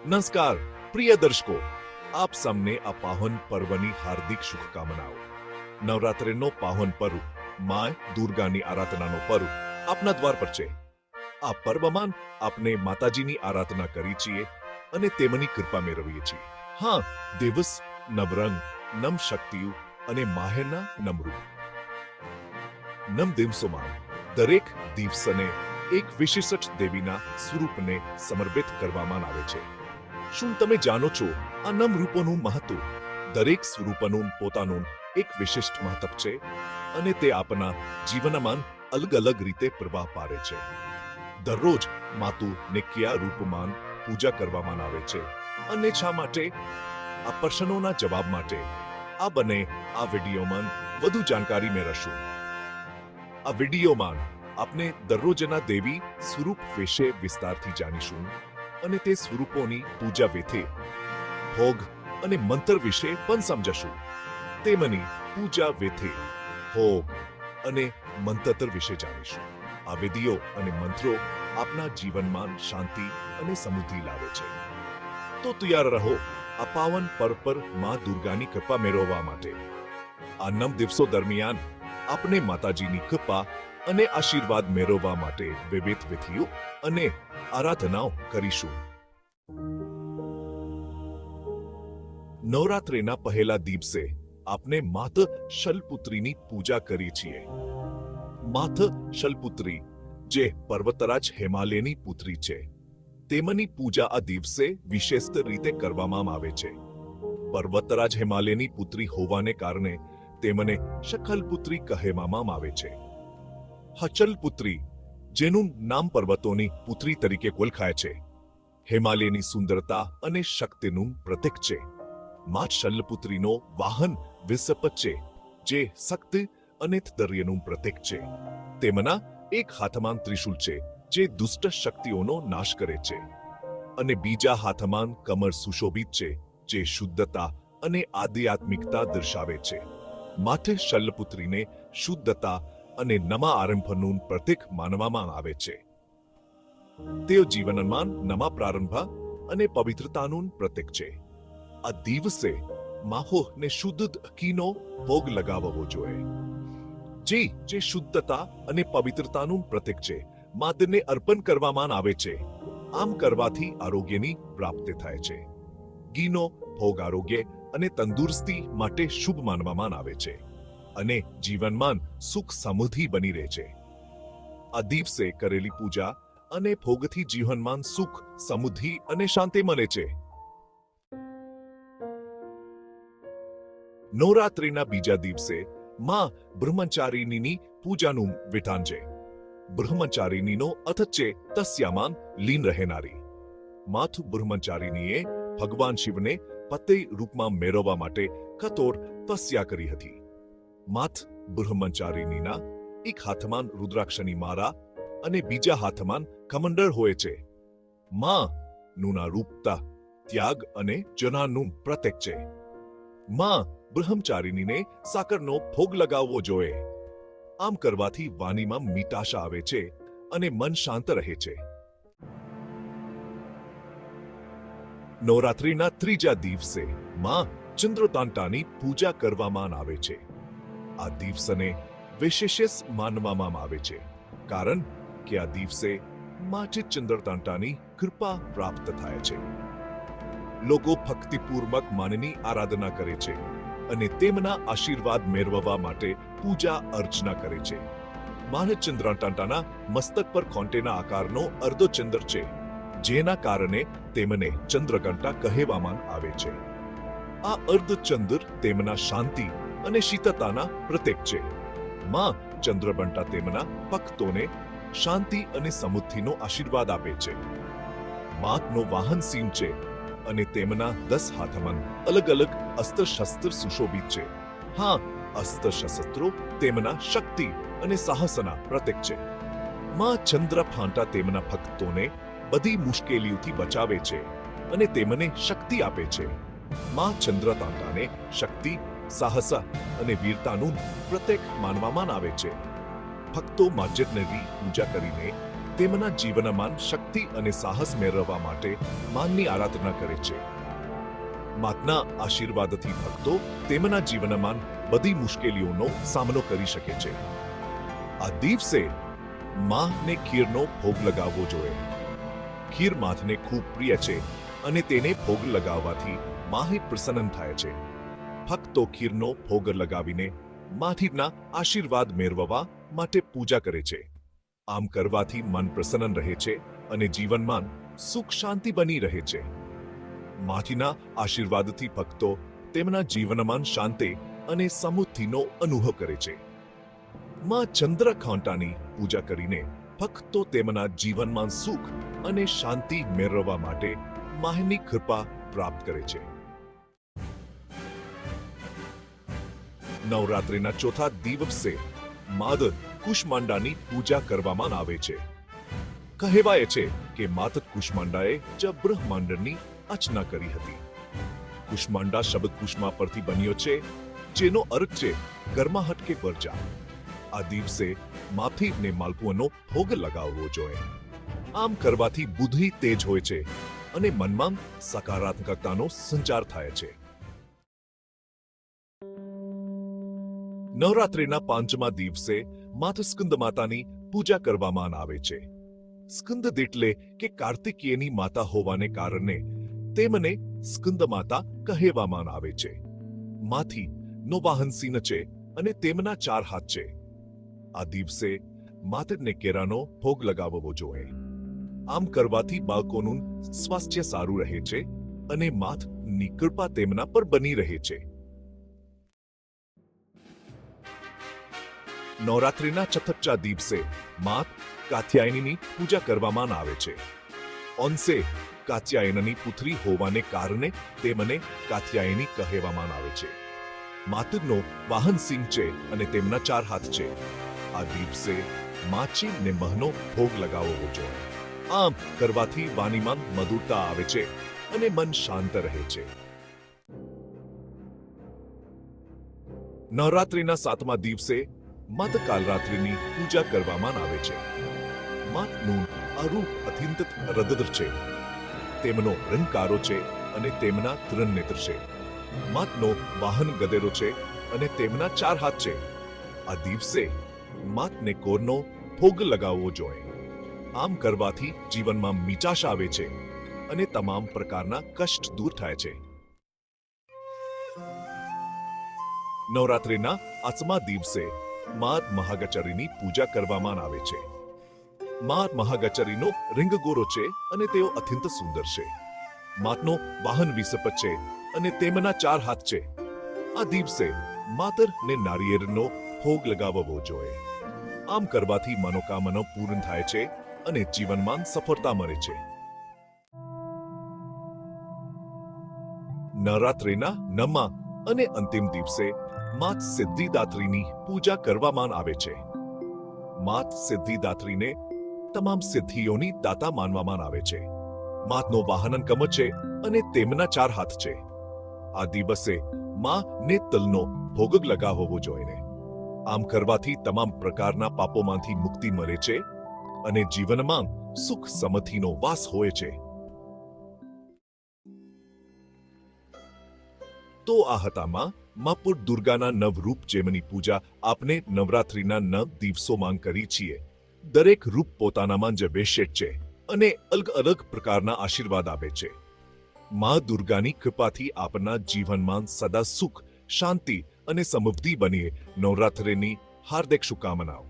નમસ્કાર પ્રિય દર્શકો, આપ સૌને આ પાવન પર્વની હાર્દિક શુભકામનાઓ. નવરાત્રિનો પાવન પર્વ માં દુર્ગાની આરાધનાનો પર્વ આપના દ્વાર પર છે. આ પર્વમાં આપણે માતાજીની આરાધના કરી છીએ અને તેમની કૃપા મેળવીએ છીએ. હા, દિવસ નવરંગ, નમ શક્તિઓ અને માહેરના નમરૂપ. નમ દિવસોમાં દરેક દિવસને એક વિશિષ્ટ દેવીના સ્વરૂપને સમર્પિત કરવામાં આવે છે. શું તમે જાણો છો આ નમ રૂપોનું મહત્વ? દરેક સ્વરૂપનું પોતાનું એક વિશિષ્ટ મહત્વ છે અને તે આપણા જીવનમાં અલગ અલગ રીતે પ્રભાવ પાડે છે. દરરોજ માતુને કયા રૂપમાં પૂજા કરવામાં આવે છે અને શા માટે? આ પ્રશ્નોના જવાબ માટે આ વિડીયોમાં વધુ જાણકારી મેળવશું. આ વિડીયોમાં આપણે દરરોજના દેવી સ્વરૂપ વિશે વિસ્તારથી જાણીશું અને તે સ્વરૂપોની પૂજા વિધિ, ભોગ અને મંત્ર વિશે પણ સમજશું. તેમની પૂજા વિધિ, ભોગ અને મંત્ર વિશે જાણીશું. આ વિધિઓ અને મંત્રો આપના જીવનમાં શાંતિ અને સમૃદ્ધિ લાવે છે. તો તૈયાર રહો આ પાવન પર્વ પર માં દુર્ગાની કૃપા મેળવવા માટે. આ 9 દિવસો દરમિયાન આપણે માતાજીની કૃપા અને આશીર્વાદ મેળવવા માટે વિવિધ વિધિઓ અને આરાધનાઓ કરીશું. નવરાત્રિના પહેલા દિવસે આપણે માત શૈલપુત્રીની પૂજા કરી છીએ. માત શૈલપુત્રી જે પર્વતરાજ હિમાલયની પુત્રી છે, તેમની પૂજા આ દિવસે વિશેષ રીતે કરવામાં આવે છે. પર્વતરાજ હિમાલયની પુત્રી હોવાને કારણે તેમને શૈલપુત્રી કહેવામાં આવે છે. શૈલપુત્રી, જેનું નામ પર્વતોની પુત્રી તરીકે ઓળખાય છે, હિમાલયની સુંદરતા અને શક્તિનું પ્રતીક છે. માં શૈલપુત્રીનો વાહન વૃષભ છે, જે શક્તિ અને ધૈર્યનું પ્રતીક છે. તેમના એક હાથમાં ત્રિશૂલ છે, જે દુષ્ટ શક્તિઓનો નાશ કરે છે, અને બીજા હાથમાં કમર સુશોભિત છે, જે શુદ્ધતા અને આધ્યાત્મિકતા દર્શાવે છે. માટે શૈલપુત્રીને શુદ્ધતા અને નવા આરંભનું પ્રતીક માનવામાં આવે છે. તેઓ જીવનમાં નવા પ્રારંભ અને પવિત્રતાનું પ્રતીક છે. આ દિવસે માહોને શુદ્ધ ઘીનો ભોગ લગાવવો જોઈએ, જે શુદ્ધતા અને પવિત્રતાનું પ્રતીક છે. માતાને અર્પણ કરવામાં આવે છે. આમ કરવાથી આરોગ્યની પ્રાપ્તિ થાય છે. ઘીનો ભોગ આરોગ્ય અને તંદુરસ્તી માટે શુભ માનવામાં આવે છે અને જીવનમાં સુખ સમૃદ્ધિ બની રહે છે. આ દિવસે કરેલી પૂજા અને ભોગથી જીવનમાં સુખ, સમૃદ્ધિ અને શાંતિ મળે છે. નવરાત્રિના બીજા દિવસે માં બ્રહ્મચારિણીની પૂજાનું વિધાન છે. બ્રહ્મચારિણીનો અર્થ છે તસ્યામાં લીન રહેનારી. માત બ્રહ્મચારિણીએ ભગવાન શિવને પતિ રૂપમાં મેળવવા માટે કઠોર તપસ્યા કરી હતી. માત બ્રહ્મચારિણીના એક હાથમાં રુદ્રાક્ષની માળા અને બીજા હાથમાં કમંડળ હોય છે. માં નું રૂપતા, ત્યાગ અને જનાનું પ્રતીક છે. માં બ્રહ્મચારિણીને સાકરનો ભોગ લગાવવો જોઈએ. આમ કરવાથી વાણીમાં મીઠાશ આવે છે અને મન શાંત રહે છે. નવરાત્રિના ત્રીજા દિવસે માં ચંદ્રઘંટાની પૂજા કરવામાં આવે છે. આ દિવસને વિશેષ માનવામાં આવે છે કારણ કે આ દિવસે માથી ચંદ્રઘંટાની કૃપા પ્રાપ્ત થાય છે. લોકો ભક્તિપૂર્વક માની આરાધના કરે છે અને તેમના આશીર્વાદ મેળવવા માટે પૂજા અર્ચના કરે છે. માને ચંદ્રઘંટાના મસ્તક પર ઘંટીના આકારનો અર્ધો ચંદ્ર છે, જેના કારણે તેમને ચંદ્રઘંટા કહેવામાં આવે છે. આ અર્ધચંદ્ર તેમના શાંતિ અને શીતળતાના પ્રતીક છે. માં ચંદ્રઘંટા તેમના ભક્તોને શાંતિ અને સમૃદ્ધિનો આશીર્વાદ આપે છે. માતનો વાહન સિંહ છે અને તેમના 10 હાથમાં અલગ અલગ અસ્ત્ર શસ્ત્ર સુશોભિત છે. હા, અસ્ત્ર શસ્ત્રો તેમના શક્તિ અને સાહસના પ્રતીક છે. માં ચંદ્રઘંટા તેમના ભક્તોને બધી મુશ્કેલીઓથી બચાવે છે અને તેમને શક્તિ આપે છે. માં ચંદ્રઘંટાને શક્તિ, સાહસ અને વીરતાનું પ્રતીક માનવામાં આવે છે. ભક્તો માતાજીની પૂજા કરીને તેમના જીવનમાં શક્તિ અને સાહસ મેળવવા માટે માની આરાધના કરે છે. માતના આશીર્વાદથી ભક્તો તેમના જીવનમાં બધી મુશ્કેલીઓનો સામનો કરી શકે છે. આ દિવસે માને ખીરનો ભોગ લગાવવો જોઈએ. ખીર માથને ખૂબ પ્રિય છે અને તેને ભોગ લગાવવાથી માહે પ્રસન્ન થાય છે. ભક્તો ખીરનો ભોગ લગાવીને માથીના આશીર્વાદ મેળવવા માટે પૂજા કરે છે. આમ કરવાથી મન પ્રસન્ન રહે છે અને જીવનમાં સુખ શાંતિ બની રહે છે. માથીના આશીર્વાદથી ભક્તો તેમના જીવનમાં શાંતિ અને સમૃદ્ધિનો અનુભવ કરે છે. માં ચંદ્રઘંટાની પૂજા કરીને ભક્તો તેમના જીવનમાં સુખ અને શાંતિ મેળવવા માટે માની કૃપા પ્રાપ્ત કરે છે. નવરાત્રિના ચોથા દિવસે માતા કુષ્માંડાની પૂજા કરવામાં આવે છે. કહેવાય છે કે માતા કુષ્માંડાએ જ બ્રહ્માંડની રચના કરી હતી. કુષ્માંડા શબ્દ કુષ્મા પરથી બન્યો છે, જેનો અર્થ છે ગરમાહટ કે પરજા. આ દિવસે માથી ને માલપુઆનો ભોગ લગાવવો જોઈએ. આમ કરવાથી બુદ્ધિ તેજ હોય છે અને મનમાં સકારાત્મકતાનો સંચાર થાય છે. નવરાત્રિના પાંચમા દિવસે માતા સ્કંદ માતાની પૂજા કરવામાં આવે છે. સ્કંદ એટલે કે કાર્તિકેયની માતા હોવાને કારણે તેમને સ્કંદ માતા કહેવામાં આવે છે. માથી નો વાહન સિંહ છે અને તેમના 4 હાથ છે. આ દિવસે માતાને કેરાનો ભોગ લગાવવો જોઈએ. આમ કરવાથી બાળકોનું સ્વાસ્થ્ય સારું રહે છે અને માતાની કૃપા તેમના પર બની રહે છે. નવરાત્રિના ચતુર્થ દિવસે માત કાત્યાયનીની પૂજા કરવામાં આવે છે. ઓનસે કાત્યાયનની પુત્રી હોવાને કારણે તેમને કાત્યાયની કહેવામાં આવે છે. માતરનો વાહન સિંહ છે અને તેમના 4 હાથ છે. આ દિવસે માછી ને મહનો ભોગ લગાવવો જોઈએ. આમ કરવાથી વાણીમાં મધુરતા આવે છે અને મન શાંત રહે છે. નવરાત્રિના 7મા દિવસે માત કાલરાત્રિની પૂજા કરવામાં આવે છે. માતનું આ રૂપ અત્યંત રદદ્ર છે. તેમનો રંગ કાળો છે અને તેમના 3 નેત્ર છે. માતનો વાહન ગધેડો છે અને તેમના 4 હાથ છે. આ દિવસે માતને કોરનો ભોગ લગાવવો જોઈએ. આમ કરવાથી જીવનમાં મીઠાશ આવે છે અને તમામ પ્રકારના કષ્ટ દૂર થાય છે. નવરાત્રિના 8મા દિવસે માત મહાગચરીની પૂજા કરવામાં આવે છે. માત મહાગચરીનો રંગ ગોરો છે અને તેઓ અત્યંત સુંદર છે. માતનો વાહન વિસર્પ છે અને તેમના 4 હાથ છે. આ દિવસે માતરને નારિયેળનો ભોગ લગાવવો જોઈએ. આમ કરવાથી મનોકામના પૂર્ણ થાય છે અને જીવનમાં સફળતા મળે છે. નવરાત્રિના 9મા અને અંતિમ દિવસે માત સિદ્ધિદાત્રીની પૂજા કરવામાં આવે છે. માત સિદ્ધિદાત્રીને તમામ સિદ્ધિઓની દાતા માનવામાં આવે છે. માતનો વાહન કમળ છે અને તેમના 4 હાથ છે. આ દિવસે માને તલનો ભોગ લગાવવો જોઈએ. આમ કરવાથી તમામ પ્રકારના પાપોમાંથી મુક્તિ મળે છે અને જીવનમાં સુખ સમૃદ્ધિનો વાસ હોય છે. તો આ હતા માપુર દુર્ગાના 9 રૂપ જેમની પૂજા આપણે નવરાત્રિના 9 દિવસોમાં કરી છીએ. દરેક રૂપ પોતાનામાં જ વિશેષ છે અને અલગ અલગ પ્રકારના આશીર્વાદ આપે છે. માં દુર્ગાની કૃપાથી આપના જીવનમાં સદા સુખ, શાંતિ અને સમૃદ્ધિ બની. નવરાત્રિની હાર્દિક શુભકામનાઓ.